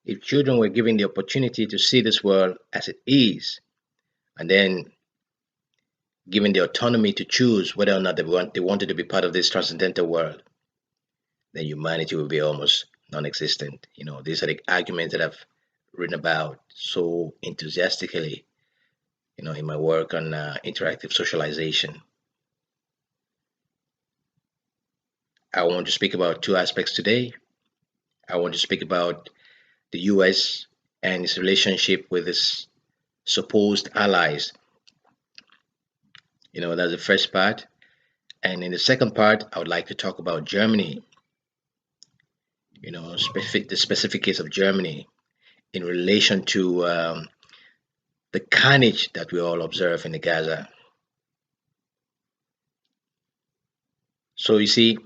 If children were given the opportunity to see this world as it is, and then given the autonomy to choose whether or not they wanted to be part of this transcendental world, then humanity will be almost non-existent. These are the arguments that I've written about so enthusiastically, in my work on interactive socialization. I want to speak about two aspects today. I want to speak about the US and its relationship with its supposed allies. That's the first part. And in the second part, I would like to talk about Germany, the specific case of Germany in relation to the carnage that we all observe in the Gaza. So you see,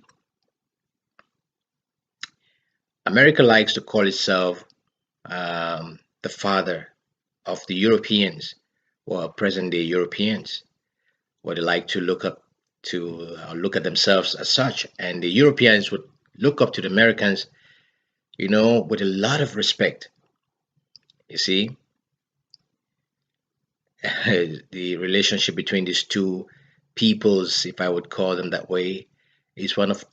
America likes to call itself the father of the Europeans, or present day Europeans, or they like to look at themselves as such. And the Europeans would look up to the Americans, with a lot of respect. You see, the relationship between these two peoples, if I would call them that way, is one of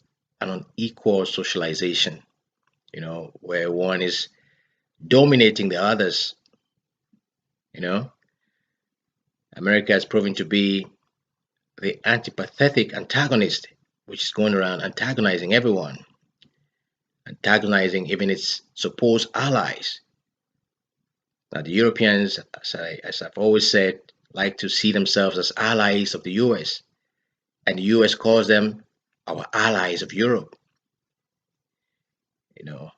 an unequal socialization, where one is dominating the others. You know, America has proven to be the antipathetic antagonist, which is going around antagonizing everyone, antagonizing even its supposed allies. Now, the Europeans, as I've always said, like to see themselves as allies of the US, and the US calls them our allies of Europe. You know,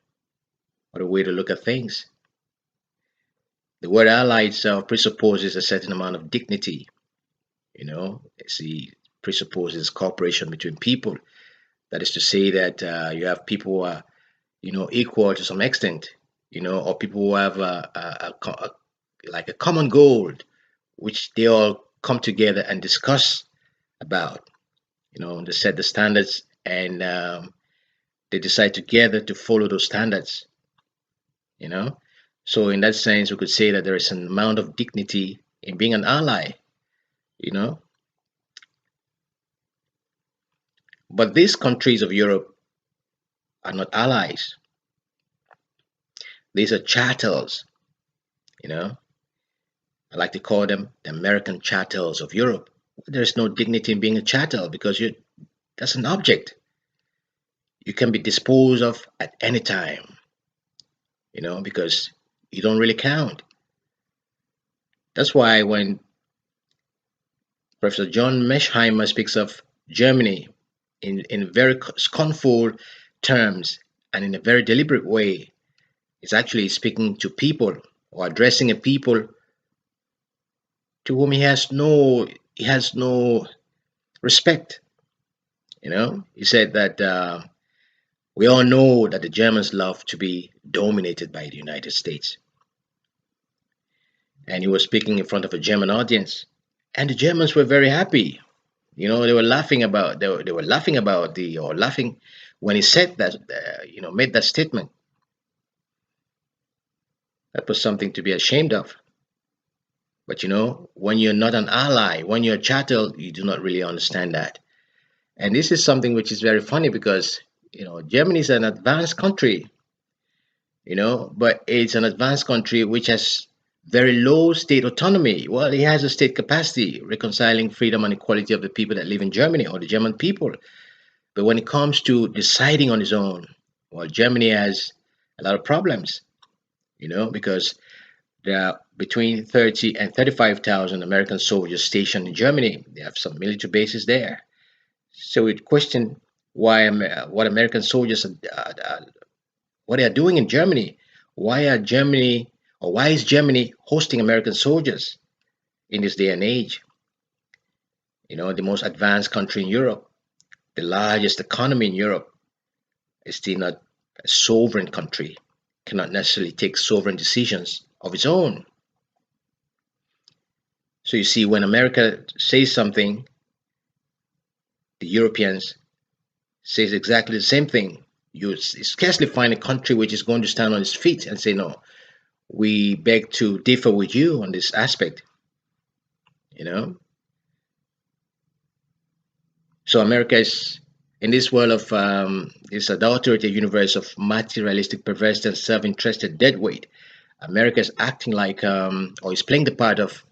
what a way to look at things. The word ally itself presupposes a certain amount of dignity. It presupposes cooperation between people. That is to say that you have people who are, equal to some extent, or people who have like a common goal, which they all come together and discuss about. They set the standards, and they decide together to follow those standards. You know, so in that sense, we could say that there is an amount of dignity in being an ally. You know, but these countries of Europe are not allies. These are chattels. You know, I like to call them the American chattels of Europe. There's no dignity in being a chattel because that's an object. You can be disposed of at any time, because you don't really count. That's why when Professor John Meschheimer speaks of Germany in very scornful terms and in a very deliberate way, it's actually speaking to people or addressing a people to whom he has no respect. He said that we all know that the Germans love to be dominated by the United States, and he was speaking in front of a German audience, and the Germans were very happy. They were laughing about they were laughing about the or laughing when he said that made that statement. That was something to be ashamed of. But when you're not an ally, when you're a chattel, you do not really understand that. And this is something which is very funny because Germany is an advanced country, but it's an advanced country which has very low state autonomy. Well, it has a state capacity, reconciling freedom and equality of the people that live in Germany or the German people. But when it comes to deciding on its own, well, Germany has a lot of problems, because there are between 30 and 35,000 American soldiers stationed in Germany. They have some military bases there. So we'd question what American soldiers what they are doing in Germany. Why is Germany hosting American soldiers in this day and age? The most advanced country in Europe, the largest economy in Europe, is still not a sovereign country, cannot necessarily take sovereign decisions of its own. So you see, when America says something, the Europeans says exactly the same thing. You scarcely find a country which is going to stand on its feet and say, no, we beg to differ with you on this aspect, you know. So America is in this world of this adulterated universe of materialistic, perverse, and self-interested deadweight. America is acting like, or is playing the part of,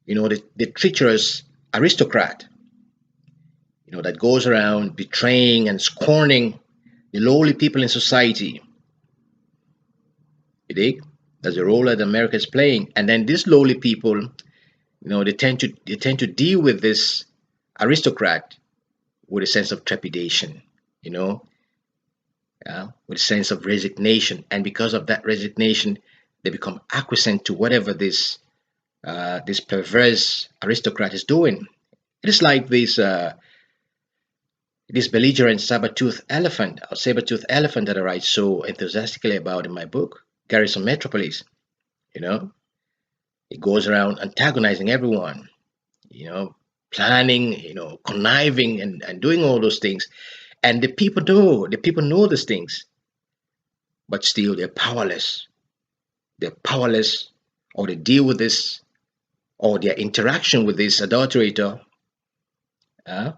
the treacherous aristocrat, that goes around betraying and scorning the lowly people in society. You dig? That's the role that America is playing. And then these lowly people, they tend to deal with this aristocrat with a sense of trepidation, you know, with a sense of resignation. And because of that resignation, they become acquiescent to whatever this perverse aristocrat is doing. It is like this belligerent saber-toothed elephant that I write so enthusiastically about in my book, Garrison Metropolis. You know, it goes around antagonizing everyone, planning, conniving and doing all those things. And the people know these things, but still they're powerless. They're powerless, or they deal with this, or their interaction with this adulterator, uh,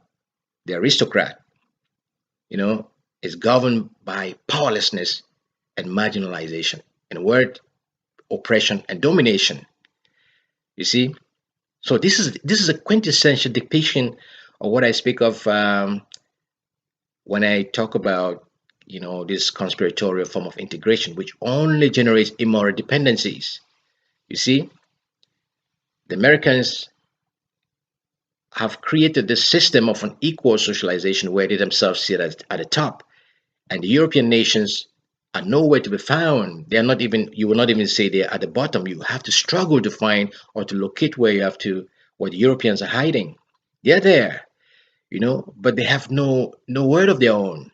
the aristocrat, you know, is governed by powerlessness and marginalization. In a word, oppression and domination. You see, so this is a quintessential depiction of what I speak of when I talk about this conspiratorial form of integration, which only generates immoral dependencies. You see, the Americans have created this system of an equal socialization where they themselves sit at the top, and the European nations are nowhere to be found. They are not even, you will not even say they're at the bottom. You have to struggle to find or to locate where the Europeans are hiding. They're there, but they have no word of their own.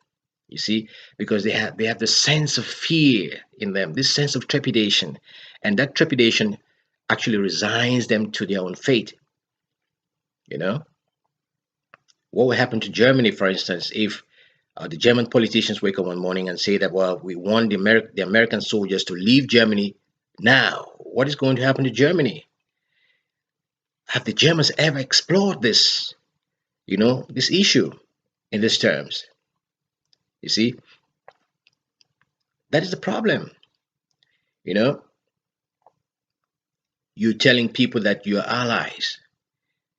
You see, because they have the sense of fear in them, this sense of trepidation, and that trepidation actually resigns them to their own fate. You know, what will happen to Germany, for instance, if the German politicians wake up one morning and say that, well, we want the American soldiers to leave Germany now? What is going to happen to Germany? Have the Germans ever explored this issue in these terms? You see, that is the problem. You know, you're telling people that you're allies,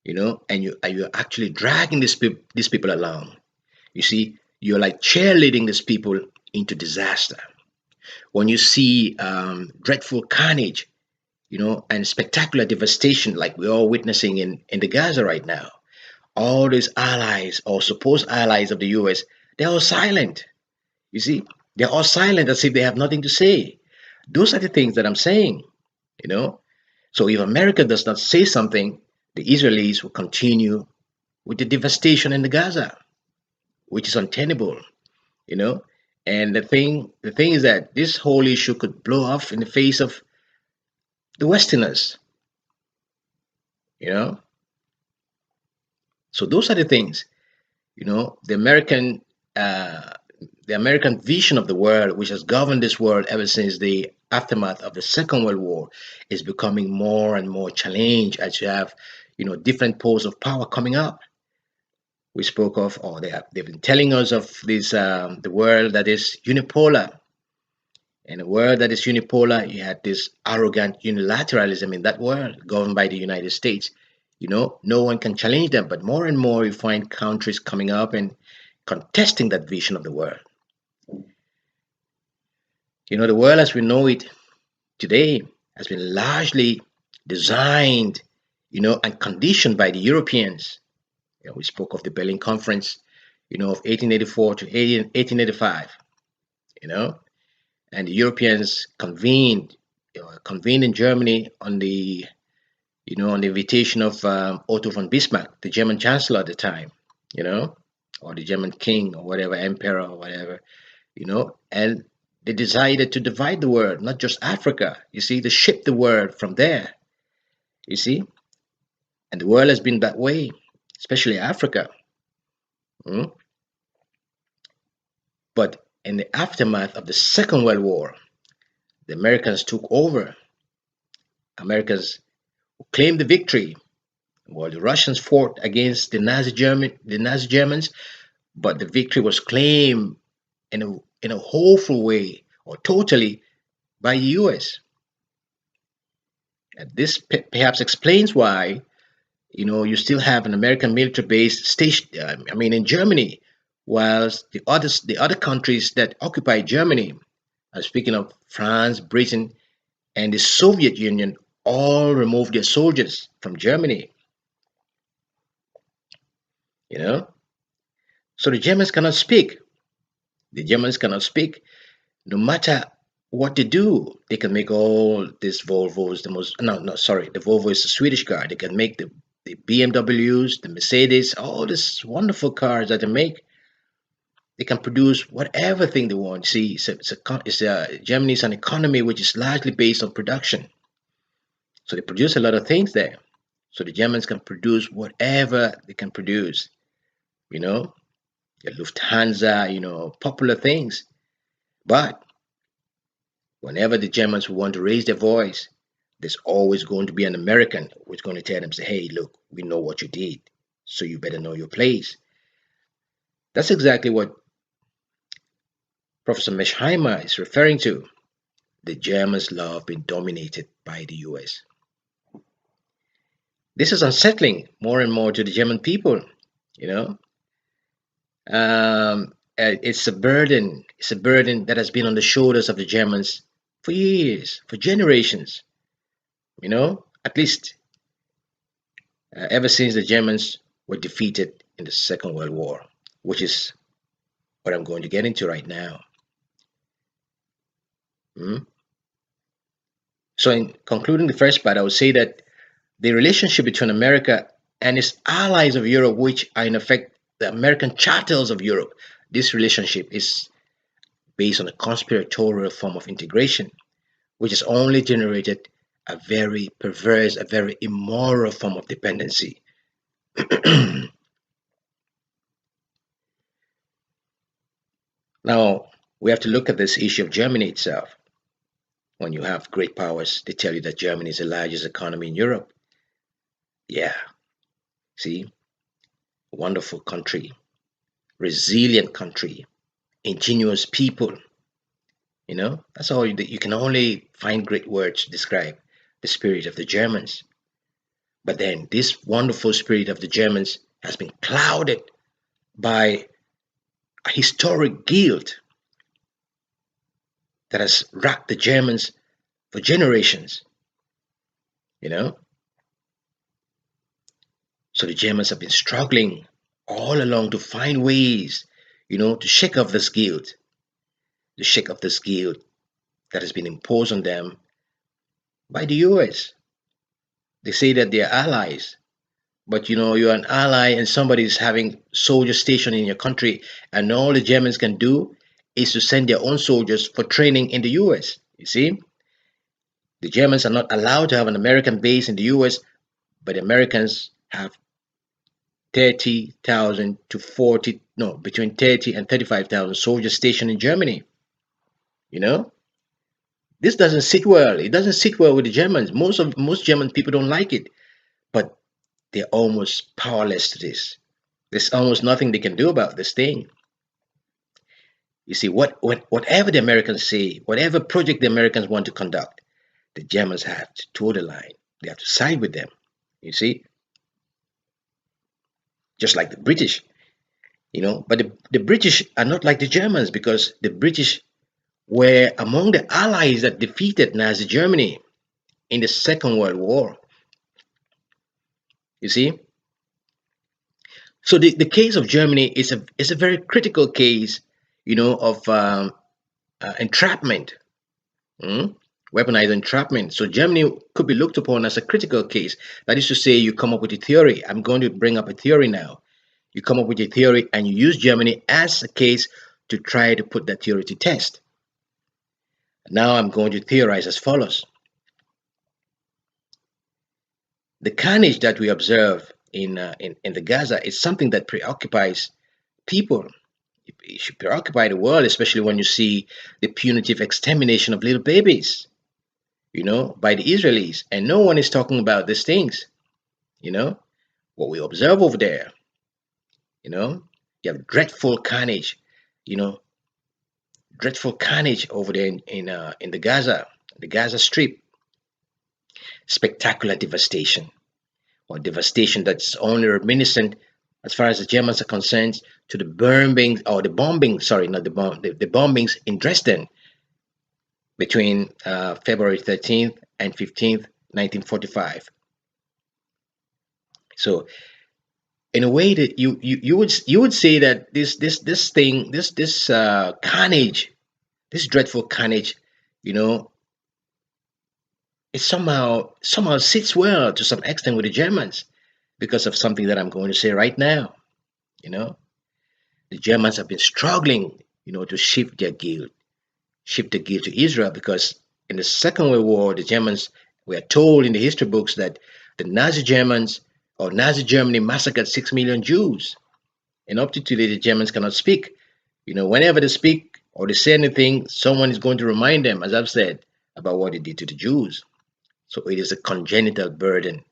and you're actually dragging these people along. You see, you're like cheerleading these people into disaster. When you see dreadful carnage, and spectacular devastation like we're all witnessing in the Gaza right now, all these allies or supposed allies of the US, they're all silent. You see, they're all silent as if they have nothing to say. Those are the things that I'm saying, you know. So if America does not say something, the Israelis will continue with the devastation in the Gaza, which is untenable, you know. And the thing is that this whole issue could blow off in the face of the Westerners, you know. So those are the things, the uh, American vision of the world, which has governed this world ever since the aftermath of the Second World War, is becoming more and more challenged as you have, different poles of power coming up. We spoke of, or they've been telling us of this, the world that is unipolar. In a world that is unipolar, you had this arrogant unilateralism in that world, governed by the United States. No one can challenge them, but more and more you find countries coming up and contesting that vision of the world. The world as we know it today has been largely designed, and conditioned by the Europeans. We spoke of the Berlin Conference, of 1884 to 1885, you know, and the Europeans convened in Germany on the invitation of Otto von Bismarck, the German Chancellor at the time, you know, or the German King or whatever, Emperor or whatever, and they decided to divide the world, not just Africa. You see, they shipped the world from there. You see, and the world has been that way, especially Africa. Mm. But in the aftermath of the Second World War, the Americans took over. Americans claimed the victory while the Russians fought against the Nazi Germans, but the victory was claimed in a wholesale way or totally by the US. And this perhaps explains why you still have an American military base station. I mean, in Germany, whilst the other countries that occupy Germany, speaking of France, Britain, and the Soviet Union, all removed their soldiers from Germany. You know, so the Germans cannot speak. The Germans cannot speak. No matter what they do, they can make all these Volvos. The most no, sorry, the Volvo is a Swedish car. They can make the BMWs, the Mercedes, all these wonderful cars that they make. They can produce whatever thing they want. See, Germany is an economy which is largely based on production. So they produce a lot of things there. So the Germans can produce whatever they can produce. You know, the Lufthansa, popular things. But whenever the Germans want to raise their voice, there's always going to be an American who's going to tell them, say, hey, look, we know what you did, so you better know your place. That's exactly what Professor Mesheimer is referring to. The Germans love being dominated by the US. This is unsettling more and more to the German people, you know. It's a burden. It's a burden that has been on the shoulders of the Germans for years, for generations. At least ever since the Germans were defeated in the Second World War, which is what I'm going to get into right now. Mm. So, in concluding the first part, I would say that the relationship between America and its allies of Europe, which are in effect the American charters of Europe, this relationship is based on a conspiratorial form of integration, which has only generated a very perverse, a very immoral form of dependency. Now, we have to look at this issue of Germany itself. When you have great powers, they tell you that Germany is the largest economy in Europe. Yeah, see, wonderful country, resilient country, ingenious people. That's all you can only find great words to describe the spirit of the Germans. But then this wonderful spirit of the Germans has been clouded by a historic guilt that has racked the Germans for generations. You know, so the Germans have been struggling all along to find ways, to shake off this guilt, to shake off this guilt that has been imposed on them by the US. They say that they're allies, but you're an ally and somebody's having soldiers stationed in your country, and all the Germans can do is to send their own soldiers for training in the US. You see, the Germans are not allowed to have an American base in the US, but the Americans have 30,000 to 40, no, between 30 and 35,000 soldiers stationed in Germany. You know, this doesn't sit well. It doesn't sit well with the Germans. Most German people don't like it, but they're almost powerless to this. There's almost nothing they can do about this thing. You see, whatever the Americans say, whatever project the Americans want to conduct, the Germans have to toe the line. They have to side with them. You see, just like the British. But the British are not like the Germans, because the British were among the allies that defeated Nazi Germany in the Second World War. You see, so the case of Germany is a very critical case, of entrapment, mm? Weaponized entrapment. So Germany could be looked upon as a critical case. That is to say, you come up with a theory. I'm going to bring up a theory now. You come up with a theory and you use Germany as a case to try to put that theory to test. Now I'm going to theorize as follows. The carnage that we observe in the Gaza is something that preoccupies people. It should preoccupy the world, especially when you see the punitive extermination of little babies, by the Israelis. And no one is talking about these things, you know, what we observe over there, you know. You have you know, dreadful carnage over there in the Gaza Strip, spectacular devastation, or devastation that's only reminiscent, as far as the Germans are concerned, to the bombing, or the bombing, sorry, not the bomb, the bombings in Dresden between February 13th and 15th, 1945. So, in a way, that you would say that this thing, this carnage, this dreadful carnage, you know, it somehow sits well to some extent with the Germans, because of something that I'm going to say right now. You know, the Germans have been struggling, to shift the guilt to Israel, because in the Second World War, the Germans, we are told in the history books that the Nazi Germans, or Nazi Germany, massacred 6 million Jews. And up to today, the Germans cannot speak. Whenever they speak or they say anything, someone is going to remind them, as I've said, about what they did to the Jews. So it is a congenital burden.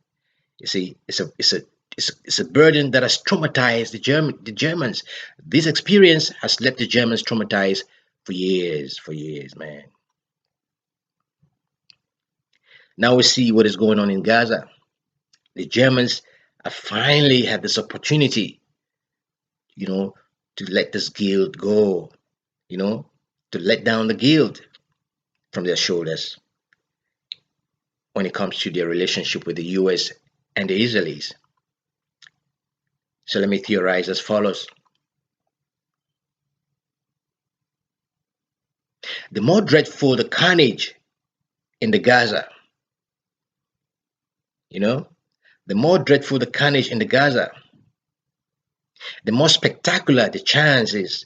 You see, it's a burden that has traumatized the Germans. This experience has left the Germans traumatized for years, man. Now we see what is going on in Gaza. The Germans have finally had this opportunity, you know, to let this guilt go, you know, to let down the guilt from their shoulders when it comes to their relationship with the US and the Israelis. So let me theorize as follows. The more dreadful the carnage in the Gaza, you know, the more dreadful the carnage in the Gaza, the more spectacular the chances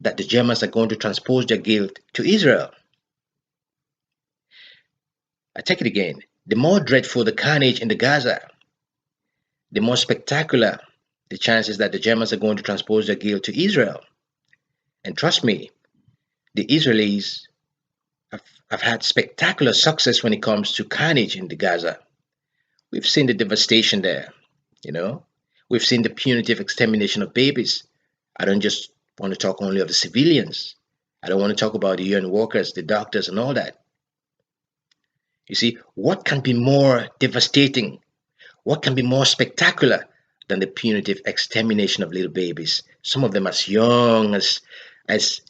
that the Germans are going to transpose their guilt to Israel. I take it again. The more dreadful the carnage in the Gaza, the more spectacular the chances that the Germans are going to transpose their guilt to Israel. And trust me, the Israelis have had spectacular success when it comes to carnage in the Gaza. We've seen the devastation there, you know. We've seen the punitive extermination of babies. I don't just want to talk only of the civilians. I don't want to talk about the UN workers, the doctors, and all that. You see, what can be more devastating? What can be more spectacular than the punitive extermination of little babies? Some of them as young as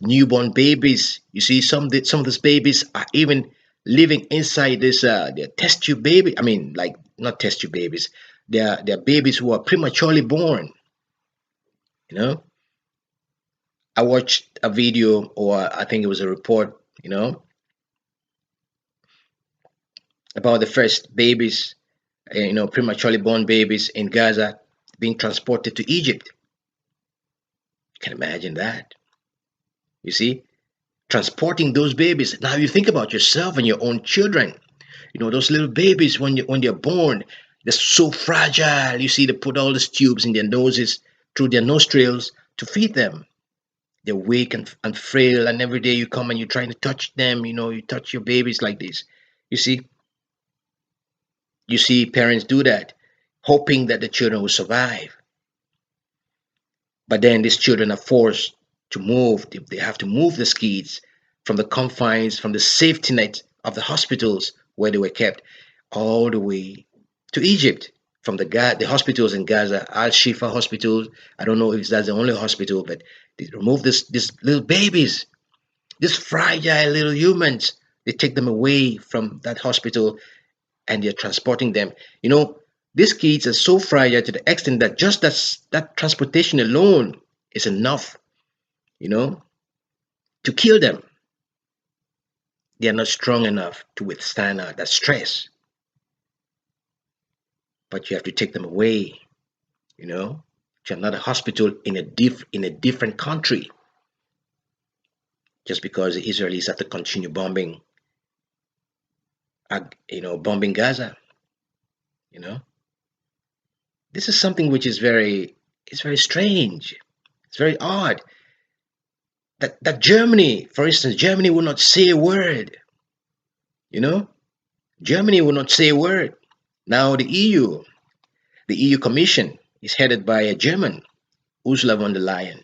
newborn babies. You see, some of these babies are even living inside this their test tube baby. I mean, like, not test tube babies. They're babies who are prematurely born. You know, I watched a video, or I think it was a report. About the first babies, prematurely born babies in Gaza being transported to Egypt. You can imagine that. You see, transporting those babies. Now you think about yourself and your own children. Those little babies, when they're born, they're so fragile. You see, they put all these tubes in their noses, through their nostrils, to feed them. They're weak and frail, and every day you come and you're trying to touch them. You touch your babies like this. You see, parents do that, hoping that the children will survive. But then these children are forced to move. They have to move the kids from the confines, from the safety net of the hospitals where they were kept, all the way to Egypt. From the hospitals in Gaza, Al Shifa hospital. I don't know if that's the only hospital, but they remove these little babies, these fragile little humans. They take them away from that hospital, and they're transporting them. These kids are so fragile to the extent that just that transportation alone is enough, you know, to kill them. They are not strong enough to withstand that stress. But you have to take them away, to another hospital in a different country, just because the Israelis have to continue bombing, bombing Gaza. You know, this is something which is very strange. It's very odd. That Germany, for instance, Germany will not say a word. You know, Germany will not say a word. Now the EU Commission is headed by a German, Ursula von der Leyen.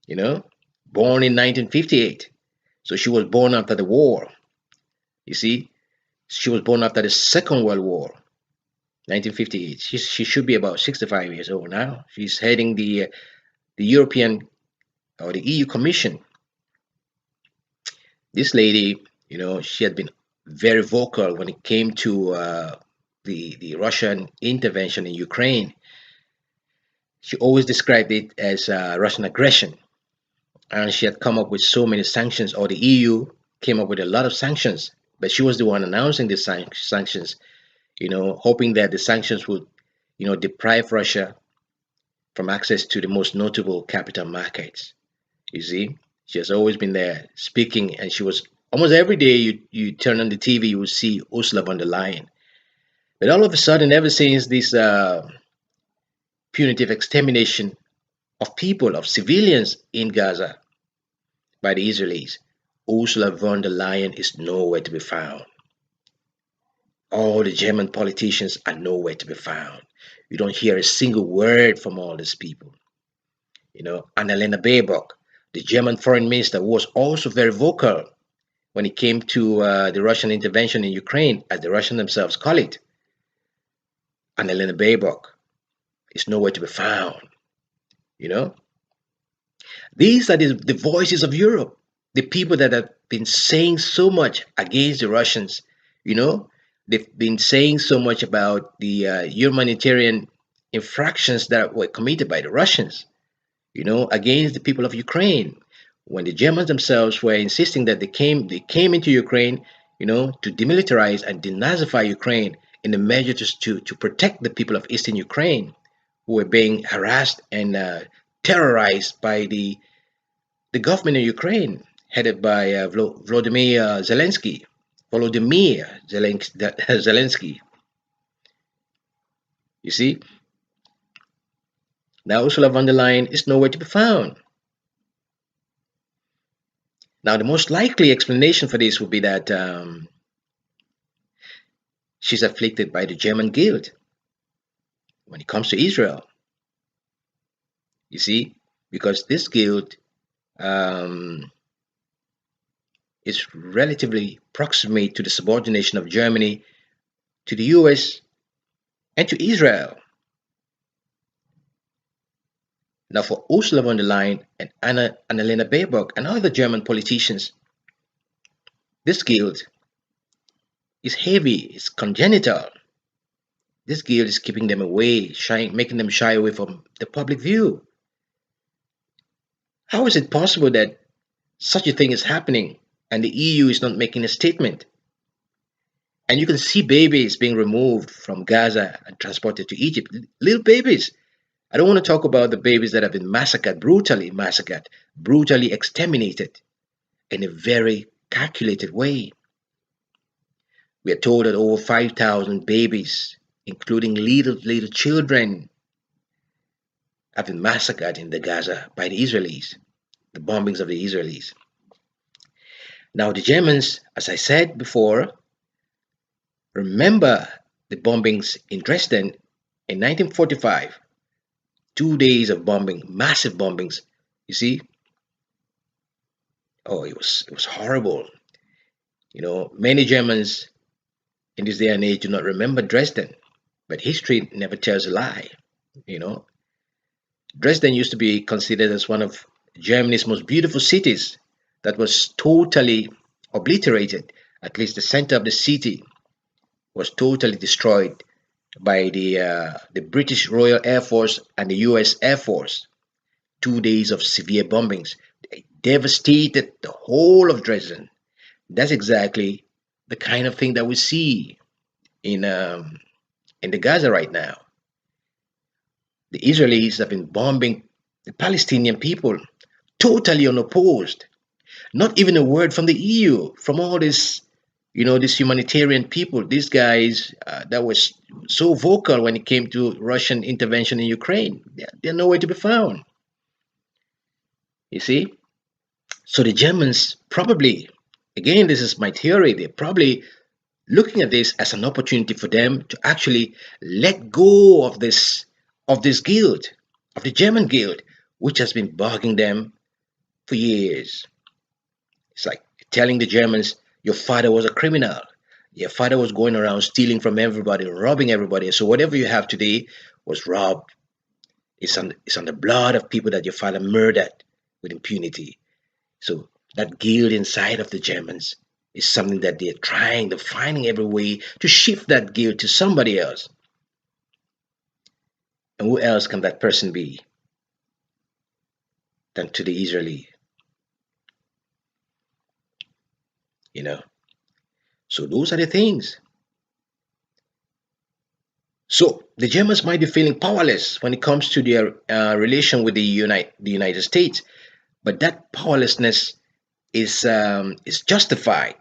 You know, born in 1958. So she was born after the war. You see, she was born after the Second World War, 1958. She should be about 65 years old now. She's heading the European or the EU Commission. This lady, she had been very vocal when it came to the Russian intervention in Ukraine. She always described it as Russian aggression, and she had come up with so many sanctions, or the EU came up with a lot of sanctions, but she was the one announcing the sanctions, hoping that the sanctions would, deprive Russia from access to the most notable capital markets. You see, she has always been there speaking, and she was almost every day you turn on the TV, you will see Ursula von der Leyen. But all of a sudden, ever since this punitive extermination of people, of civilians in Gaza by the Israelis, Ursula von der Leyen is nowhere to be found. All the German politicians are nowhere to be found. You don't hear a single word from all these people. Annalena Baerbock, the German foreign minister, was also very vocal when it came to the Russian intervention in Ukraine, as the Russians themselves call it. Annalena Baerbock is nowhere to be found. You know, these are the voices of Europe, the people that have been saying so much against the Russians. They've been saying so much about the humanitarian infractions that were committed by the Russians, against the people of Ukraine. When the Germans themselves were insisting that they came into Ukraine, to demilitarize and denazify Ukraine in a measure to protect the people of Eastern Ukraine who were being harassed and terrorized by the government of Ukraine, headed by Volodymyr Zelensky. Volodymyr Zelensky. You see, now Ursula von der Leyen is nowhere to be found. Now, the most likely explanation for this would be that she's afflicted by the German guilt when it comes to Israel. You see, because this guilt is relatively proximate to the subordination of Germany to the US and to Israel. Now, for Ursula von der Leyen and Annalena Baerbock and other German politicians, this guilt is heavy, it's congenital. This guilt is keeping them away, making them shy away from the public view. How is it possible that such a thing is happening and the EU is not making a statement? And you can see babies being removed from Gaza and transported to Egypt. Little babies. I don't want to talk about the babies that have been massacred, brutally exterminated in a very calculated way. We are told that over 5,000 babies, including little children, have been massacred in the Gaza by the Israelis, the bombings of the Israelis. Now, the Germans, as I said before, remember the bombings in Dresden in 1945. 2 days of bombing, massive bombings. You see, oh, it was horrible. Many Germans in this day and age do not remember Dresden, but history never tells a lie. Dresden used to be considered as one of Germany's most beautiful cities that was totally obliterated. At least the center of the city was totally destroyed by the British Royal Air Force and the US Air Force. 2 days of severe bombings. They devastated the whole of Dresden. That's exactly the kind of thing that we see in the Gaza right now. The Israelis have been bombing the Palestinian people totally unopposed. Not even a word from the EU, from all this, these humanitarian people, these guys that was so vocal when it came to Russian intervention in Ukraine. They're nowhere to be found. You see? So the Germans probably, again, this is my theory, they're probably looking at this as an opportunity for them to actually let go of this guilt, of the German guilt, which has been bugging them for years. It's like telling the Germans, your father was a criminal. Your father was going around stealing from everybody, robbing everybody. So whatever you have today was robbed. It's on the blood of people that your father murdered with impunity. So that guilt inside of the Germans is something that they're finding every way to shift that guilt to somebody else. And who else can that person be than to the Israeli? You know. So those are the things. So the Germans might be feeling powerless when it comes to their relation with the United States, but that powerlessness is justified.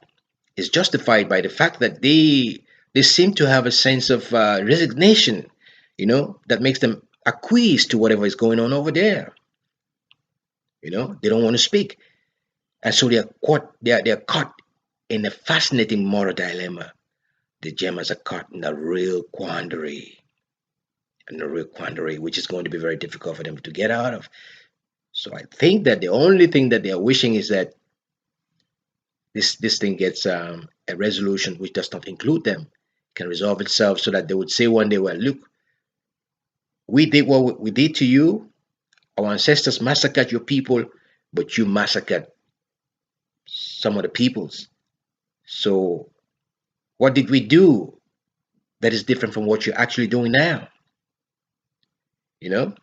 Is justified by the fact that they seem to have a sense of resignation, that makes them acquiesce to whatever is going on over there. They don't want to speak, and so they are caught in a fascinating moral dilemma. The Germans are caught in a real quandary, which is going to be very difficult for them to get out of. So I think that the only thing that they are wishing is that this thing gets a resolution which does not include them, can resolve itself, so that they would say one day, well, look, we did what we did to you. Our ancestors massacred your people, but you massacred some of the peoples. So what did we do that is different from what you're actually doing now? You know?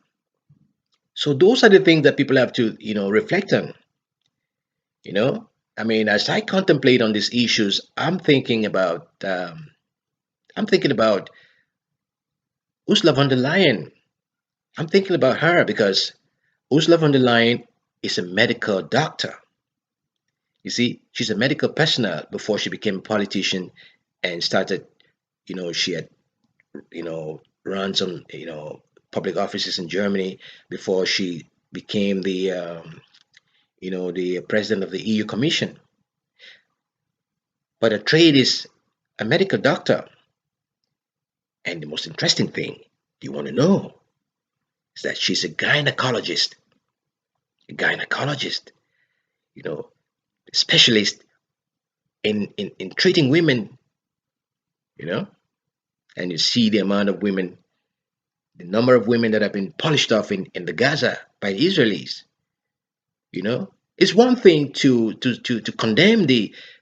So those are the things that people have to, reflect on. You know, I mean, as I contemplate on these issues, I'm thinking about Ursula von der Leyen. I'm thinking about her because Ursula von der Leyen is a medical doctor. You see, she's a medical personnel before she became a politician and started, she had, run some, public offices in Germany before she became the president of the EU Commission. But her trade is a medical doctor. And the most interesting thing you want to know is that she's a gynecologist, you know, specialist in treating women, you know, and you see the amount of women, the number of women that have been polished off in the Gaza by the Israelis, It's one thing to condemn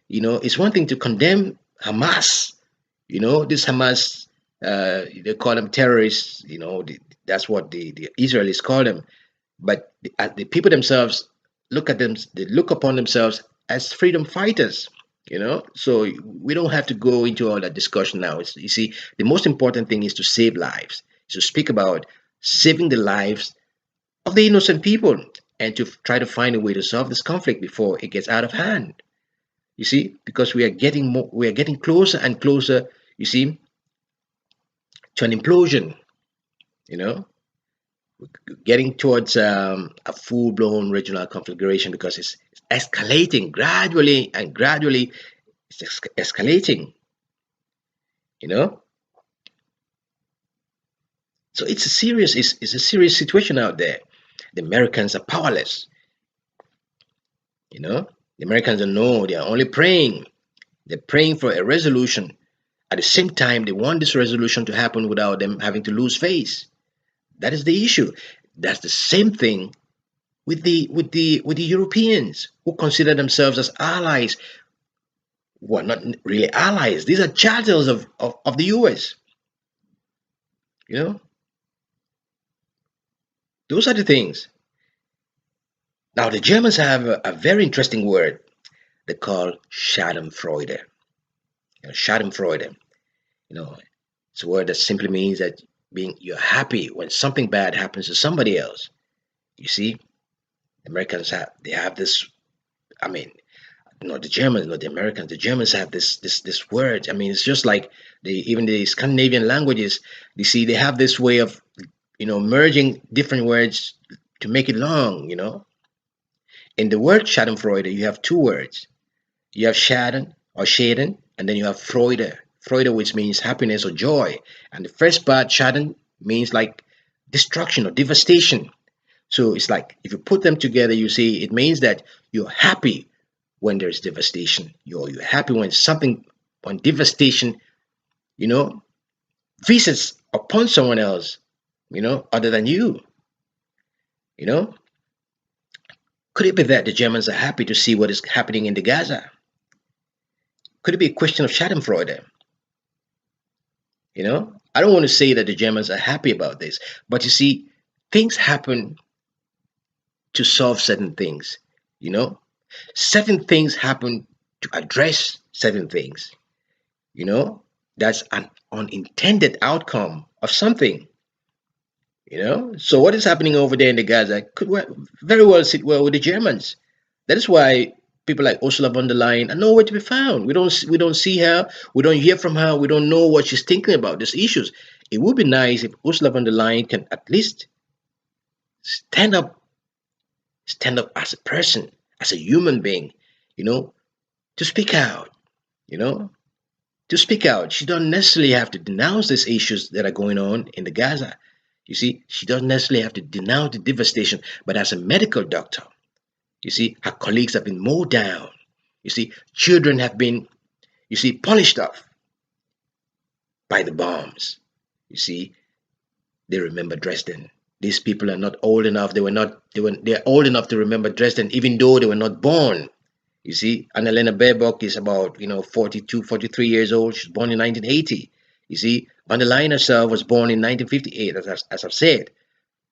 it's one thing to condemn Hamas, this Hamas, they call them terrorists, that's what the Israelis call them. But the people themselves they look upon themselves as freedom fighters, So we don't have to go into all that discussion now. You see, the most important thing is to save lives, to speak about saving the lives of the innocent people and to try to find a way to solve this conflict before it gets out of hand. You see, because we are getting closer and closer, you see, to an implosion, you know, getting towards a full-blown regional configuration because it's escalating gradually and gradually. It's escalating, you know. So it's a serious situation out there. The Americans are powerless, you know. The Americans don't know. They are only praying. They're praying for a resolution. At the same time, they want this resolution to happen without them having to lose face. That is the issue. That's the same thing with the Europeans who consider themselves as allies. Well, not really allies. These are chattels of the US. You know, those are the things. Now the Germans have a very interesting word they call Schadenfreude. Schadenfreude. You know, it's a word that simply means that you're happy when something bad happens to somebody else. You see, Americans have this. I mean, not the Germans, not the Americans. The Germans have this word. I mean, it's just like even the Scandinavian languages. You see, they have this way of merging different words to make it long. In the word Schadenfreude, you have two words. You have Schaden or Schaden, and then you have Freude. Freude, which means happiness or joy. And the first part, Schaden, means like destruction or devastation. So it's like if you put them together, you see it means that you're happy when there's devastation. You're happy when when devastation, you know, visits upon someone else, other than you. You know, could it be that the Germans are happy to see what is happening in the Gaza? Could it be a question of Schadenfreude? I don't want to say that the Germans are happy about this, but you see, things happen to solve certain things. You know, certain things happen to address certain things. You know, that's an unintended outcome of something. So what is happening over there in the Gaza could very well sit well with the Germans. That is why people like Ursula von der Leyen are nowhere to be found. We don't see her, we don't hear from her, we don't know what she's thinking about these issues. It would be nice if Ursula von der Leyen can at least stand up, stand up as a person, as a human being, you know, to speak out, you know, to speak out. She doesn't necessarily have to denounce these issues that are going on in the Gaza. You see, she doesn't necessarily have to denounce the devastation, but as a medical doctor, you see, her colleagues have been mowed down. You see, children have been, polished off by the bombs. You see, they remember Dresden. These people are not old enough. They're old enough to remember Dresden, even though they were not born. You see, Annalena Baerbock is about, 42, 43 years old. She was born in 1980. You see, von der Leyen herself was born in 1958, as I've said.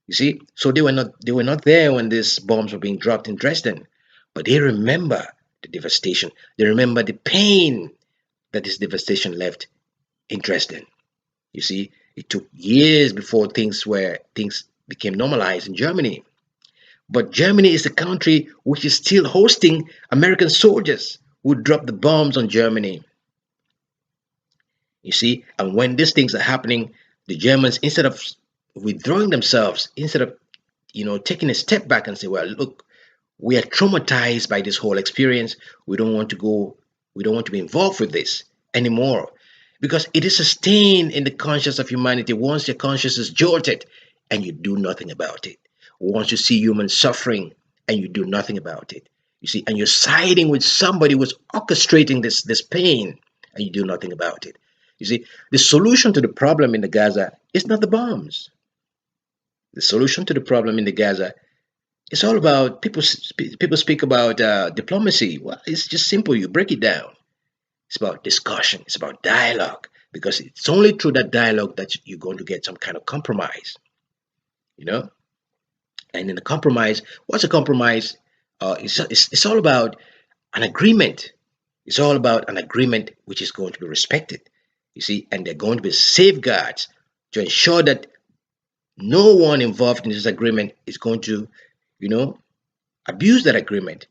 You see, so they were not there when these bombs were being dropped in Dresden, but they remember the devastation. They remember the pain that this devastation left in Dresden. You see, it took years before things became normalized in Germany. But Germany is the country which is still hosting American soldiers who dropped the bombs on Germany. You see, and when these things are happening, the Germans, instead of withdrawing themselves, instead of taking a step back and say, well, look, we are traumatized by this whole experience. We don't want to be involved with this anymore. Because it is a stain in the conscience of humanity once your conscience is jolted and you do nothing about it. Once you see human suffering and you do nothing about it. You see, and you're siding with somebody who's orchestrating this pain and you do nothing about it. You see, the solution to the problem in the Gaza is not the bombs. The solution to the problem in the Gaza is all about people speak about diplomacy. Well, it's just simple. You break it down. It's about discussion. It's about dialogue, because it's only through that dialogue that you're going to get some kind of compromise. You know, and in the compromise, what's a compromise? It's all about an agreement. It's all about an agreement which is going to be respected. You see, and there are going to be safeguards to ensure that no one involved in this agreement is going to, abuse that agreement.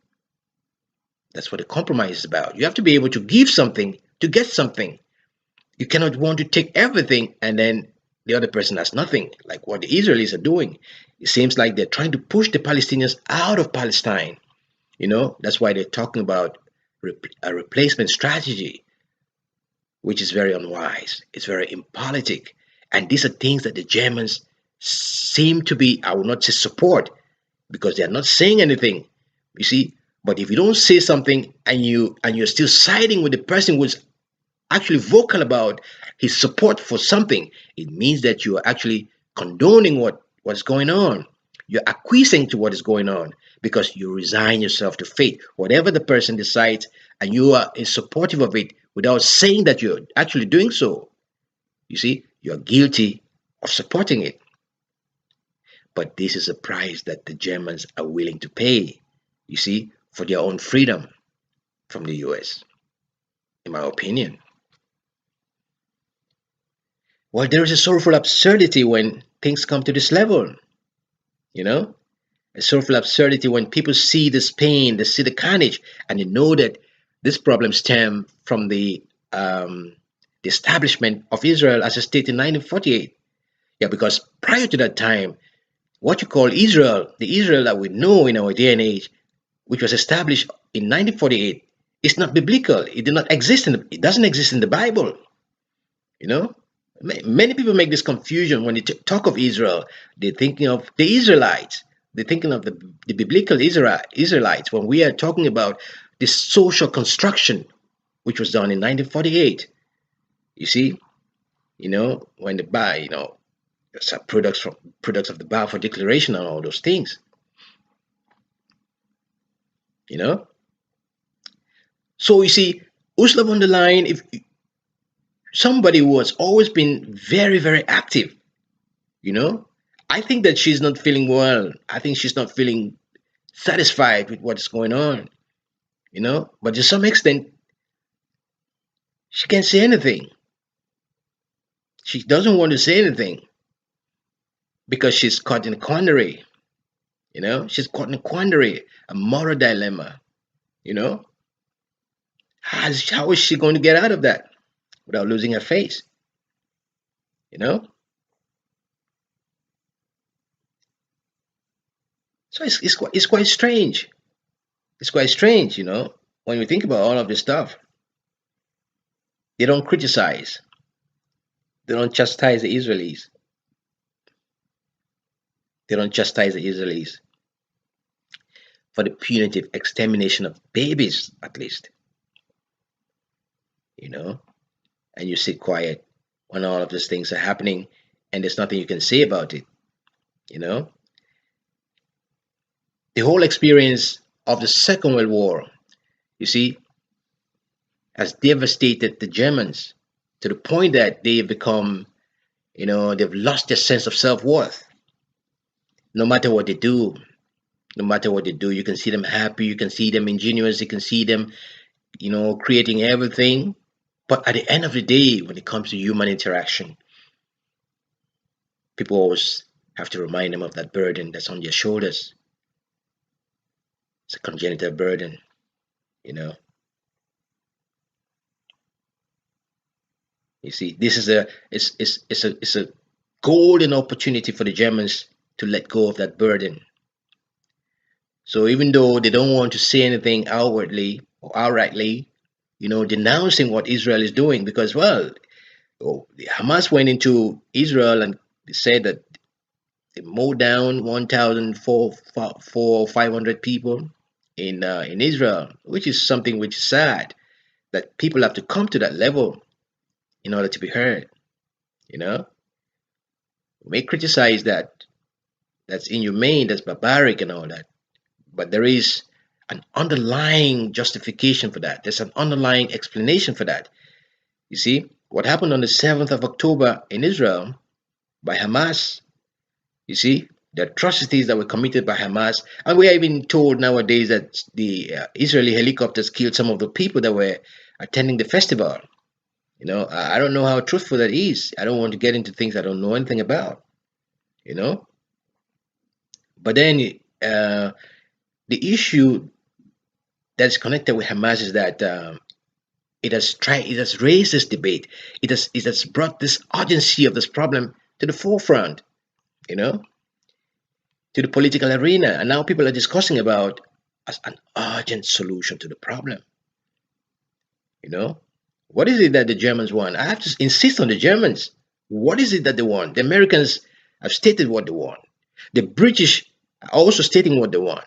That's what a compromise is about. You have to be able to give something to get something. You cannot want to take everything and then the other person has nothing, like what the Israelis are doing. It seems like they're trying to push the Palestinians out of Palestine. That's why they're talking about a replacement strategy, which is very unwise. It's very impolitic. And these are things that the Germans seem to be, I will not say support, because they are not saying anything. You see, but if you don't say something and you're still siding with the person who's actually vocal about his support for something, it means that you are actually condoning what's going on. You're acquiescing to what is going on because you resign yourself to fate. Whatever the person decides, and you are supportive of it without saying that you're actually doing so. You see, you're guilty of supporting it. But this is a price that the Germans are willing to pay, you see, for their own freedom from the US, in my opinion. Well, there is a sorrowful absurdity when things come to this level, a sorrowful absurdity when people see this pain, they see the carnage, and they know that this problem stemmed from the establishment of Israel as a state in 1948. Yeah, because prior to that time, what you call Israel, the Israel that we know in our day and age, which was established in 1948, is not biblical. It did not exist it doesn't exist in the Bible. You know, many people make this confusion when they talk of Israel. They're thinking of the Israelites. They're thinking of the biblical Israelites when we are talking about this social construction which was done in 1948. You see, when the some products of the Balfour Declaration and all those things. You know, so you see, Ursula von der Leyen, if somebody who has always been very, very active, you know, I think that she's not feeling well. I think she's not feeling satisfied with what's going on, but to some extent, she can't say anything. She doesn't want to say anything because she's caught in a quandary, she's caught in a quandary, a moral dilemma, you know. How is she going to get out of that without losing her face, you know? So it's quite strange. It's quite strange, when we think about all of this stuff. They don't criticize. They don't chastise the Israelis. They don't chastise the Israelis for the punitive extermination of babies, at least. You know, and you sit quiet when all of these things are happening, and there's nothing you can say about it. You know, the whole experience of the Second World War, you see, has devastated the Germans to the point that they've become, they've lost their sense of self worth. No matter what they do, no matter what they do, you can see them happy, you can see them ingenuous, you can see them, creating everything. But at the end of the day, when it comes to human interaction, people always have to remind them of that burden that's on their shoulders. It's a congenital burden, you know. You see, this is it's a golden opportunity for the Germans to let go of that burden. So even though they don't want to say anything outwardly or outrightly, denouncing what Israel is doing, because Hamas went into Israel and said that they mowed down 1,500 people in Israel, which is something which is sad that people have to come to that level in order to be heard. You know, we may criticize that that's inhumane, that's barbaric, and all that, but there is an underlying justification for that. There's an underlying explanation for that. You see, what happened on the 7th of October in Israel by Hamas, you see, the atrocities that were committed by Hamas, and we are even told nowadays that the Israeli helicopters killed some of the people that were attending the festival. I don't know how truthful that is. I don't want to get into things I don't know anything about. You know, but then the issue that's connected with Hamas is that it has raised this debate. It has brought this urgency of this problem to the forefront. You know, to the political arena, and now people are discussing about as an urgent solution to the problem. You know, what is it that the Germans want? I have to insist on the Germans. What is it that they want? The Americans have stated what they want. The British are also stating what they want.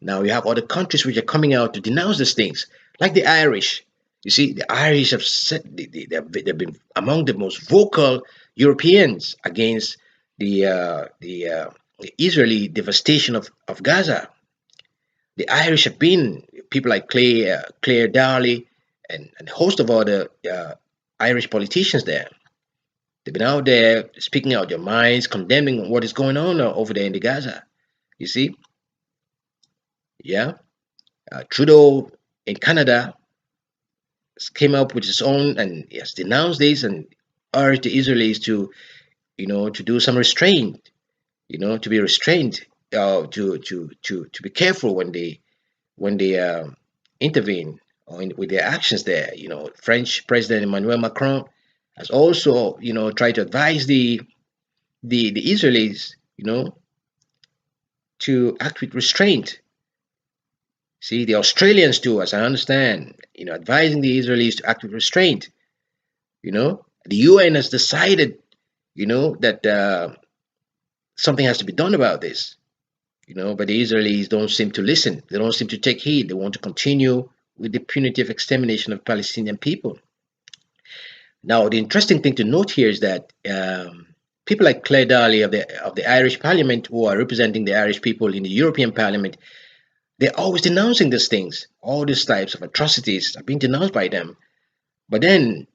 Now you have other countries which are coming out to denounce these things, like the Irish. You see, the Irish have said they've been among the most vocal Europeans against the Israeli devastation of Gaza. The Irish have been people like Claire Darley and a host of other Irish politicians there. They've been out there speaking out their minds, condemning what is going on over there in the Gaza. You see, yeah. Trudeau in Canada came up with his own and has denounced this and urged the Israelis to do some restraint, to be restrained, to be careful when they intervene with their actions there. French President Emmanuel Macron has also, tried to advise the Israelis, to act with restraint, See, the Australians too, as I understand, advising the Israelis to act with restraint. The UN has decided, that something has to be done about this. But the Israelis don't seem to listen. They don't seem to take heed. They want to continue with the punitive extermination of Palestinian people. Now, the interesting thing to note here is that people like Claire Daly of the Irish Parliament, who are representing the Irish people in the European Parliament, they're always denouncing these things. All these types of atrocities are being denounced by them. But then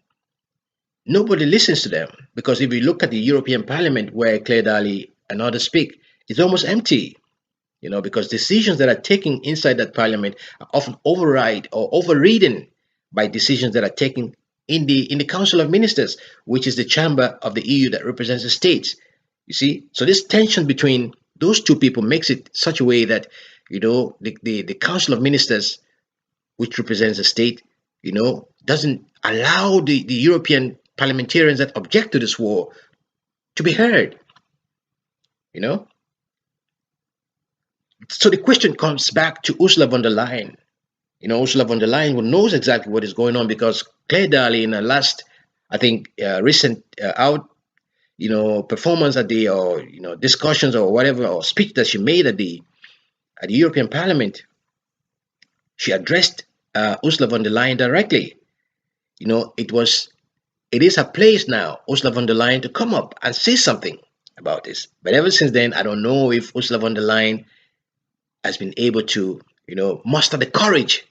nobody listens to them, because if you look at the European Parliament where Claire Daly and others speak, it's almost empty. Because decisions that are taken inside that parliament are often override or overridden by decisions that are taken in the Council of Ministers, which is the chamber of the EU that represents the states. You see, so this tension between those two people makes it such a way that the Council of Ministers, which represents the state, doesn't allow the European parliamentarians that object to this war to be heard. You know, so the question comes back to Ursula von der Leyen. Ursula von der Leyen, who knows exactly what is going on, because Claire Daly, in her last, I think, recent performance at the, or discussions or whatever, or speech that she made at the European Parliament, she addressed Ursula von der Leyen directly. It is her place now, Ursula von der Leyen, to come up and say something about this. But ever since then, I don't know if Ursula von der Leyen has been able to, muster the courage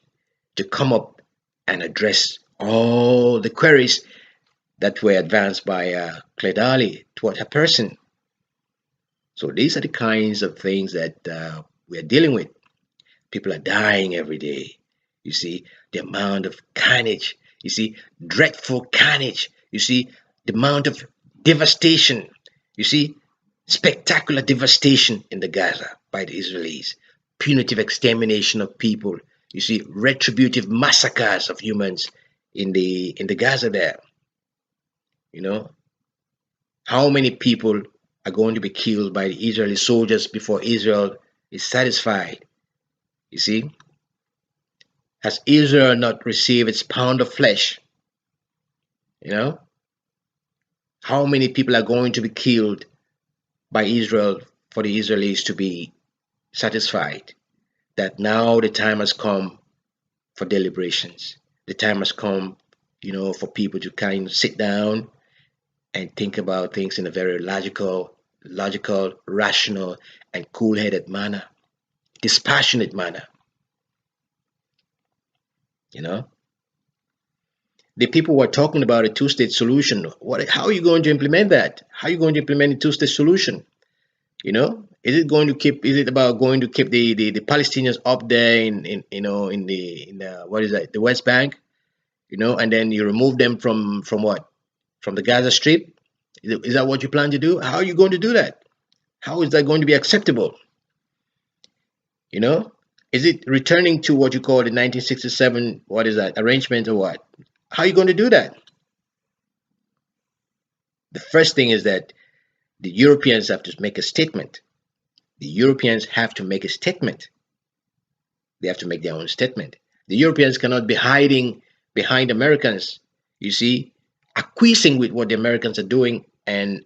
to come up and address all the queries that were advanced by Claire Daly toward her person. So these are the kinds of things that we are dealing with. People are dying every day. You see, the amount of carnage, you see, dreadful carnage, you see, the amount of devastation, you see, spectacular devastation in the Gaza by the Israelis, punitive extermination of people, you see, retributive massacres of humans in the Gaza there. How many people are going to be killed by the Israeli soldiers before Israel is satisfied? You see, has Israel not received its pound of flesh? How many people are going to be killed by Israel for the Israelis to be satisfied that now the time has come for deliberations? The time has come, for people to kind of sit down and think about things in a very logical, rational, and cool-headed manner, dispassionate manner. The people were talking about a two-state solution. How are you going to implement that? How are you going to implement a two-state solution? Is it about going to keep the Palestinians up there in the what is that, the West Bank, and then you remove them from what? From the Gaza Strip? Is that what you plan to do? How are you going to do that? How is that going to be acceptable? Is it returning to what you call the 1967, what is that, arrangement, or what? How are you going to do that? The first thing is that the Europeans have to make a statement. The Europeans have to make a statement. They have to make their own statement. The Europeans cannot be hiding behind Americans, you see, acquiescing with what the Americans are doing and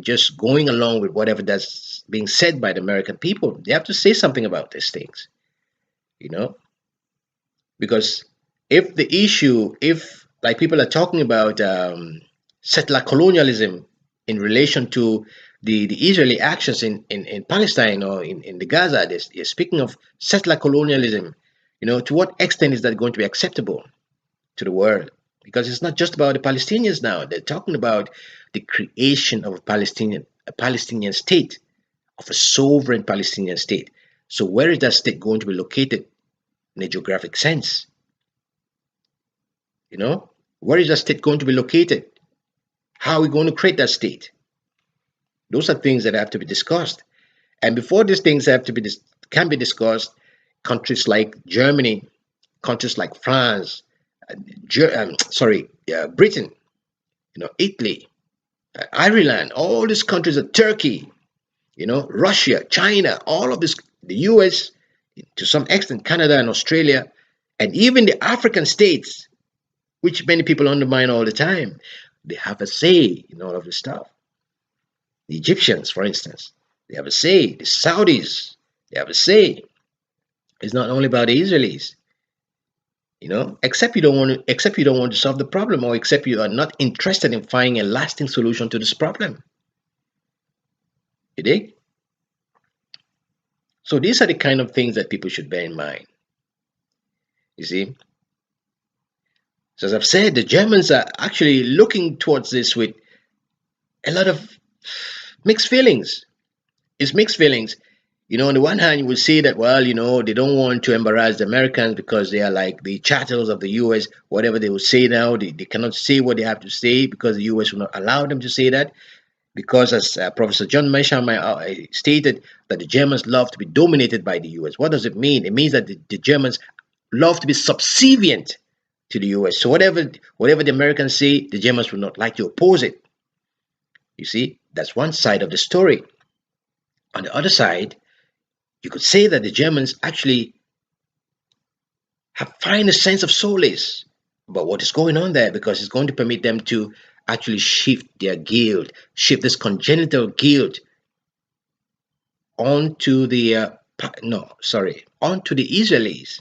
just going along with whatever that's being said by the American people. They have to say something about these things, because if like people are talking about settler colonialism in relation to the Israeli actions in Palestine or in the Gaza, they're speaking of settler colonialism. To what extent is that going to be acceptable to the world? Because it's not just about the Palestinians now. They're talking about the creation of a Palestinian state, of a sovereign Palestinian state. So where is that state going to be located in a geographic sense? Where is that state going to be located? How are we going to create that state? Those are things that have to be discussed. And before these things can be discussed, countries like Germany, countries like France, Britain, Italy, Ireland, all these countries, Turkey, Russia, China, all of this, the US, to some extent, Canada and Australia, and even the African states, which many people undermine all the time, they have a say in all of this stuff. The Egyptians, for instance, they have a say. The Saudis, they have a say. It's not only about the Israelis, except you don't want to solve the problem, or except you are not interested in finding a lasting solution to this problem. You dig? So these are the kind of things that people should bear in mind. You see? So as I've said, the Germans are actually looking towards this with a lot of mixed feelings. It's mixed feelings. On the one hand, you would say that, well, they don't want to embarrass the Americans because they are like the chattels of the US. Whatever they will say now, they cannot say what they have to say because the US will not allow them to say that. Because, as Professor John Mearsheimer stated, that the Germans love to be dominated by the US. What does it mean? It means that the Germans love to be subservient to the US. So whatever the Americans say, the Germans will not like to oppose it. You see, that's one side of the story. On the other side, you could say that the Germans actually find a sense of solace about what is going on there, because it's going to permit them to actually shift their guilt, shift this congenital guilt onto the onto the Israelis.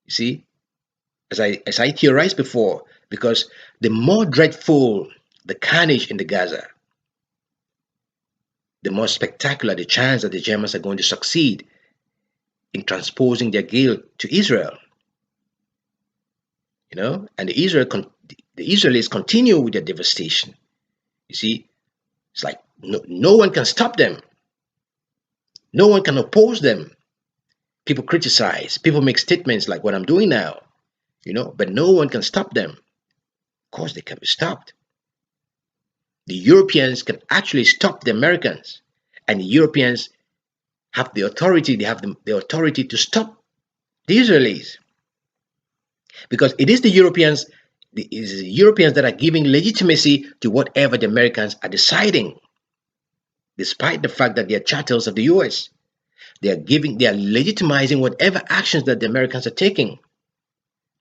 You see, as I theorized before, because the more dreadful the carnage in the Gaza, the more spectacular the chance that the Germans are going to succeed in transposing their guilt to Israel. And the Israelis continue with their devastation. You see, it's like no one can stop them. No one can oppose them. People criticize, people make statements like what I'm doing now, but no one can stop them. Of course, they can be stopped. The Europeans can actually stop the Americans, and the Europeans have the authority. They have the authority to stop the Israelis, because it is the Europeans that are giving legitimacy to whatever the Americans are deciding, despite the fact that they are chattels of the US. They are legitimizing whatever actions that the Americans are taking,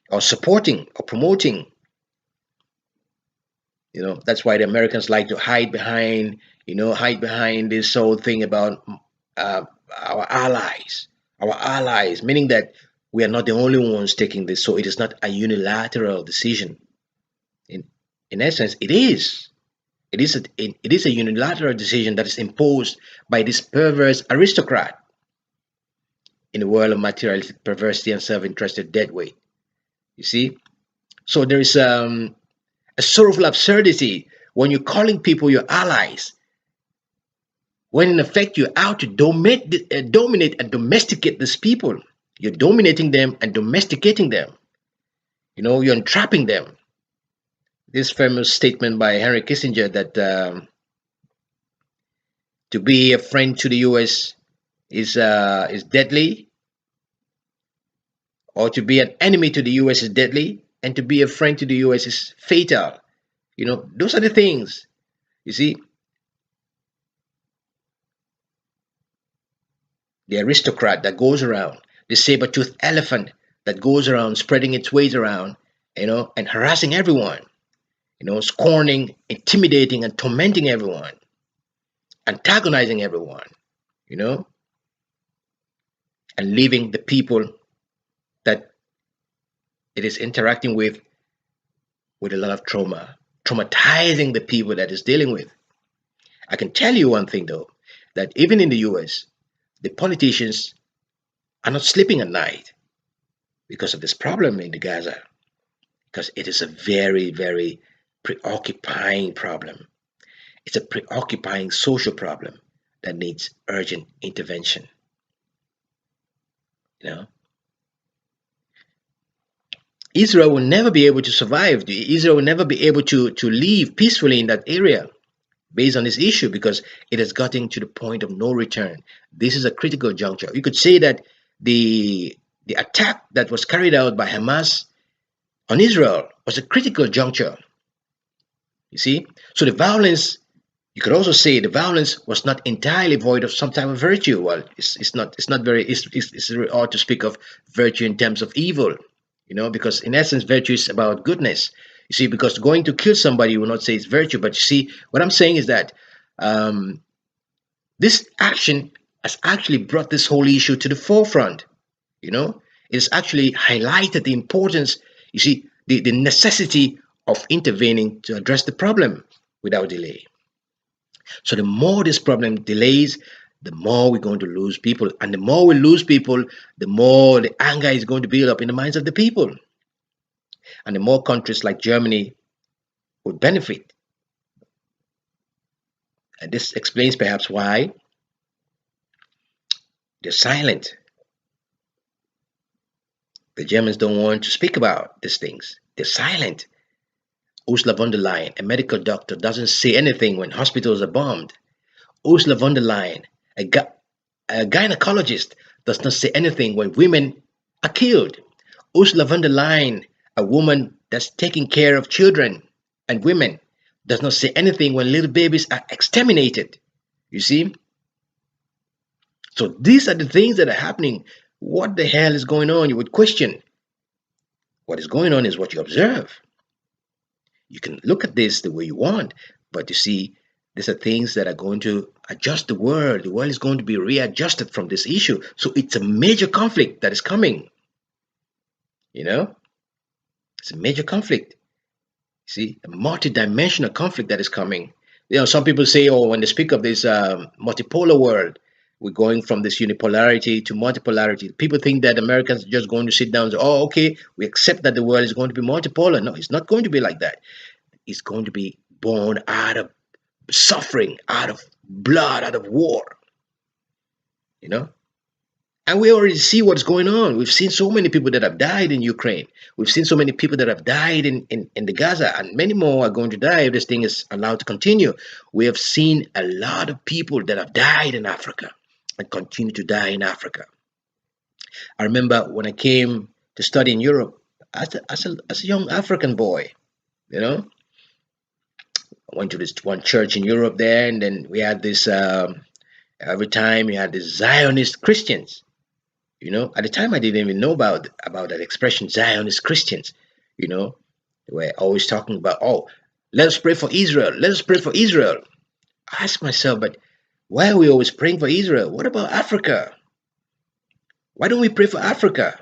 or supporting, or promoting. That's why the Americans like to hide behind this whole thing about our allies, meaning that we are not the only ones taking this. So it is not a unilateral decision. In essence, it is. It is a unilateral decision that is imposed by this perverse aristocrat in the world of materialistic perversity and self-interested deadweight. You see? So there is a sorrowful absurdity when you're calling people your allies, when in effect you're out to dominate and domesticate these people. You're dominating them and domesticating them. You're entrapping them. This famous statement by Henry Kissinger that to be a friend to the US is deadly, or to be an enemy to the US is deadly, and to be a friend to the US is fatal. Those are the things. You see, the aristocrat that goes around, the saber-toothed elephant that goes around spreading its weight around, and harassing everyone, scorning, intimidating, and tormenting everyone, antagonizing everyone, and leaving the people that it is interacting with a lot of trauma, traumatizing the people that it's dealing with. I can tell you one thing, though, that even in the US, the politicians are not sleeping at night because of this problem in the Gaza, because it is a very, very preoccupying problem. It's a preoccupying social problem that needs urgent intervention. Israel will never be able to survive. Israel will never be able to live peacefully in that area based on this issue, because it has gotten to the point of no return. This is a critical juncture. You could say that the attack that was carried out by Hamas on Israel was a critical juncture. You see? So the violence You could also say the violence was not entirely void of some type of virtue. Well, it's not very it's very odd to speak of virtue in terms of evil, because in essence virtue is about goodness. You see, because going to kill somebody, you will not say it's virtue, but you see, what I'm saying is that um, this action has actually brought this whole issue to the forefront. You know, it has actually highlighted the importance. You see, the necessity of intervening to address the problem without delay. So the more this problem delays, the more we're going to lose people. And the more we lose people, the more the anger is going to build up in the minds of the people. And the more countries like Germany would benefit. And this explains perhaps why they're silent. The Germans don't want to speak about these things. They're silent. Ursula von der Leyen, a medical doctor, doesn't say anything when hospitals are bombed. Ursula von der Leyen, a gynecologist, does not say anything when women are killed. Ursula von der Leyen, a woman that's taking care of children and women, does not say anything when little babies are exterminated. You see? So these are the things that are happening. What the hell is going on? You would question. What is going on is what you observe. You can look at this the way you want, but you see, these are things that are going to adjust the world. The world is going to be readjusted from this issue. So it's a major conflict that is coming. You know, it's a major conflict. See, a multi-dimensional conflict that is coming. Some people say, oh, when they speak of this multipolar world, we're going from this unipolarity to multipolarity. People think that Americans are just going to sit down and say, oh, okay, we accept that the world is going to be multipolar. No, it's not going to be like that. It's going to be born out of suffering, out of blood, out of war. You know? And we already see what's going on. We've seen so many people that have died in Ukraine. We've seen so many people that have died in the Gaza, and many more are going to die if this thing is allowed to continue. We have seen a lot of people that have died in Africa and continue to die in Africa. I remember when I came to study in Europe as a young African boy, you know, I went to this one church in Europe there, and then we had this, every time we had these Zionist Christians. At the time I didn't even know about that expression, Zionist Christians. They were always talking about, oh, let us pray for Israel. Let us pray for Israel. I ask myself, but why are we always praying for Israel? What about Africa? Why don't we pray for Africa?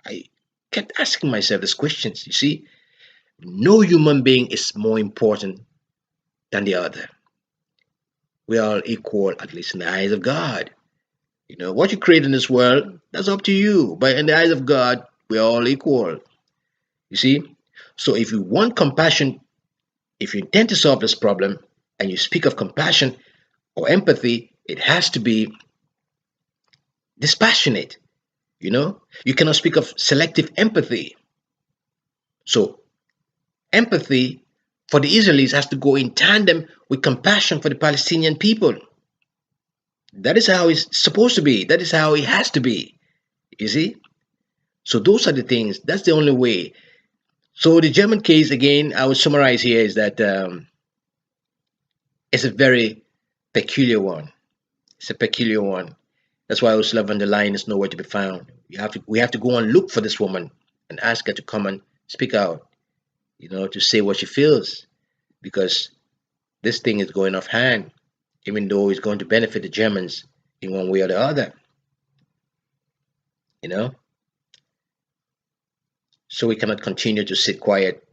I kept asking myself these questions. You see, no human being is more important than the other. We are all equal, at least in the eyes of God. What you create in this world, that's up to you. But in the eyes of God, we're all equal. You see? So if you want compassion, if you intend to solve this problem, and you speak of compassion or empathy, it has to be dispassionate. You cannot speak of selective empathy. So empathy for the Israelis has to go in tandem with compassion for the Palestinian people. That is how it's supposed to be. That is how it has to be. You see? So those are the things. That's the only way. So the German case, again, I would summarize here is that it's a very peculiar one. It's a peculiar one. That's why Ursula von der Leyen is nowhere to be found. We have to go and look for this woman and ask her to come and speak out, to say what she feels, because this thing is going off hand, even though it's going to benefit the Germans in one way or the other. So we cannot continue to sit quiet.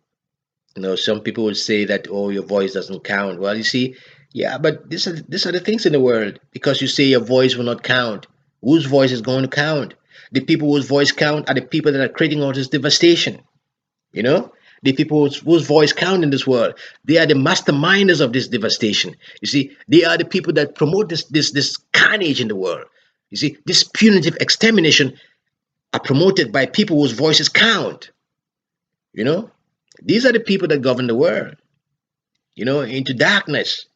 Some people will say that, oh, your voice doesn't count. Well, you see, yeah, but these are the things in the world. Because you say your voice will not count, whose voice is going to count? The people whose voice count are the people that are creating all this devastation. The people whose voice count in this world, they are the masterminders of this devastation. You see, they are the people that promote this carnage in the world. You see, this punitive extermination are promoted by people whose voices count. These are the people that govern the world, into darkness.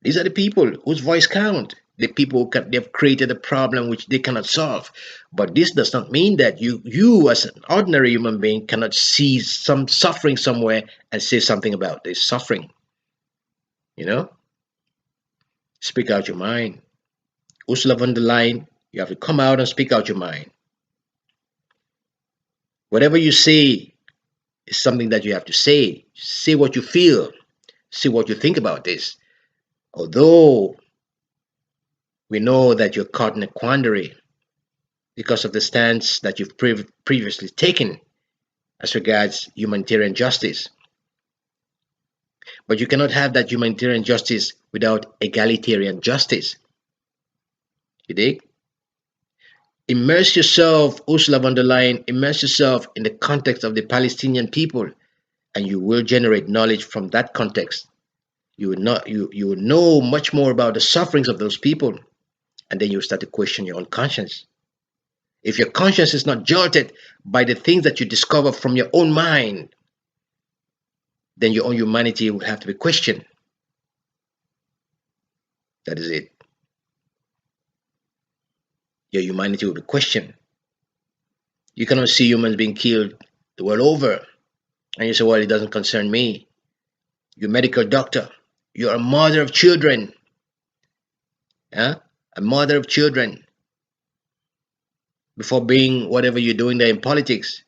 These are the people whose voice count. The people they've created a problem which they cannot solve. But this does not mean that you as an ordinary human being cannot see some suffering somewhere and say something about this suffering. You know, speak out your mind. Ursula von der Leyen, you have to come out and speak out your mind. Whatever you say is something that you have to say. Say what you feel. Say what you think about this. Although we know that you're caught in a quandary because of the stance that you've previously taken as regards humanitarian justice. But you cannot have that humanitarian justice without egalitarian justice. You dig? Immerse yourself, Ursula von der Leyen, immerse yourself in the context of the Palestinian people, and you will generate knowledge from that context. You will know much more about the sufferings of those people, and then you start to question your own conscience. If your conscience is not jolted by the things that you discover from your own mind, then your own humanity will have to be questioned. That is it. Your humanity will be questioned. You cannot see humans being killed the world over, and you say, well, it doesn't concern me. You're a medical doctor. You're a mother of children. Huh? A mother of children. Before being whatever you're doing there in politics,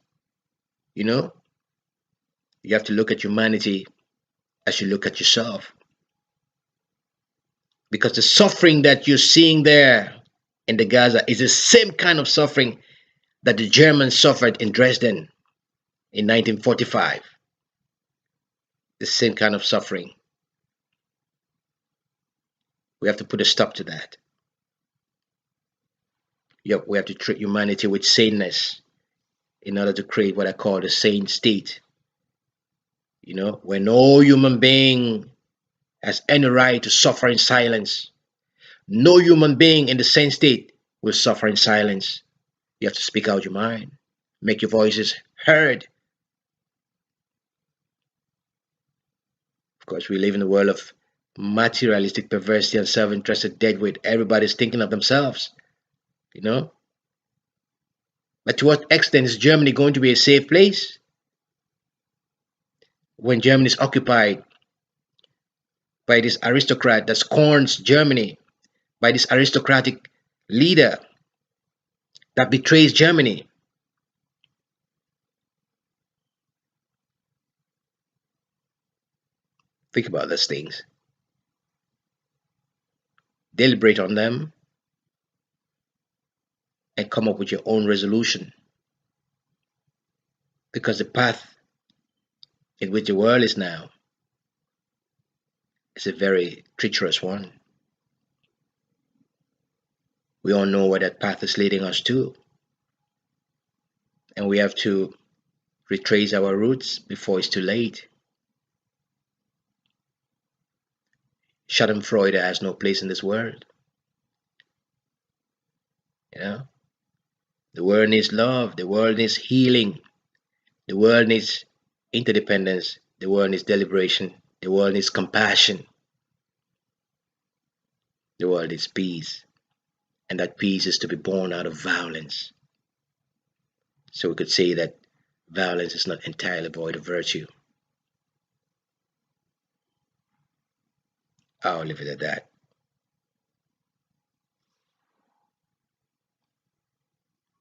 you know, you have to look at humanity as you look at yourself. Because the suffering that you're seeing there in the Gaza is the same kind of suffering that the Germans suffered in Dresden in 1945. The same kind of suffering. We have to put a stop to that. Yep, we have to treat humanity with saneness in order to create what I call the sane state. You know, where no human being has any right to suffer in silence. No human being in the sane state will suffer in silence. You have to speak out your mind, make your voices heard. Of course, we live in a world of materialistic perversity and self-interested deadweight. Everybody's thinking of themselves, you know. But to what extent is Germany going to be a safe place when Germany is occupied by this aristocrat that scorns Germany, by this aristocratic leader that betrays Germany? Think about those things. Deliberate on them and come up with your own resolution. Because the path in which the world is now is a very treacherous one. We all know where that path is leading us to. And we have to retrace our roots before it's too late. Schadenfreude has no place in this world. You know, the world needs love. The world needs healing. The world needs interdependence. The world needs deliberation. The world needs compassion. The world needs peace. And that peace is to be born out of violence. So we could say that violence is not entirely void of virtue. I'll leave it at that.